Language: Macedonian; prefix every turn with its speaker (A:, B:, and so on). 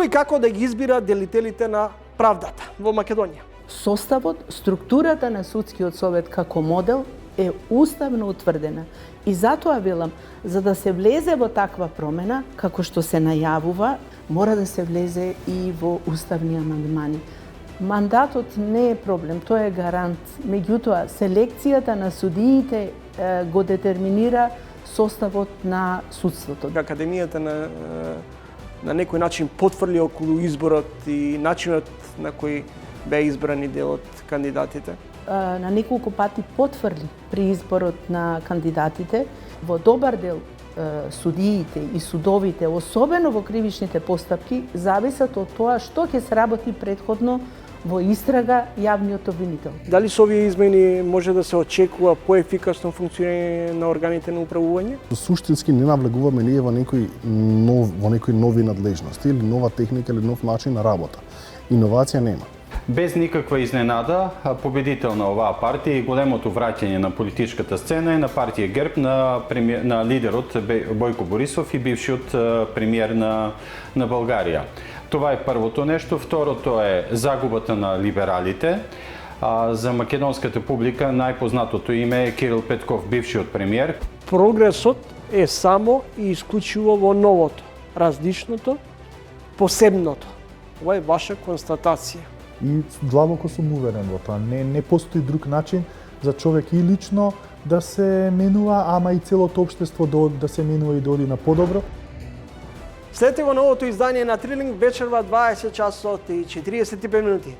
A: и како да ги избира делителите на правдата во Македонија.
B: Составот, структурата на судскиот совет како модел е уставно утврдена. И затоа велам, за да се влезе во таква промена, како што се најавува, мора да се влезе и во уставни амандмани. Мандатот не е проблем, тој е гарант. Меѓутоа, селекцијата на судиите го детерминира составот на судството.
A: Академијата на некој начин потврли околу изборот и начинот на кој беа избрани дел од кандидатите.
B: На неколку пати потврли при изборот на кандидатите. Во добар дел судиите и судовите, особено во кривичните постапки, зависат од тоа што ќе се работи претходно во истрага јавниот обвинител.
A: Дали со овие измени може да се очекува поефикасно функционирање на органите на управување?
C: Суштински не навлегуваме ние во некои нови надлежности или нова техника или нов начин на работа. Иновација нема.
D: Без никаква изненада, победител на оваа партија и големото враќање на политичката сцена е на партија ГЕРБ на лидерот Бојко Борисов и бившиот премиер на Българија. Това е првото нешто. Второто е загубата на либералите. За македонската публика најпознатото име е Кирил Петков, бившиот премиер.
A: Прогресот е само и исклучиво во новото, различното, посебното. Ова е ваша констатација.
E: И длабоко сум уверен во тоа. Не постои друг начин за човек и лично да се менува, ама и целото општество да се менува и да оди на подобро.
A: Следете го новото издание на Трилинг вечерва 20 часот и 45 минути.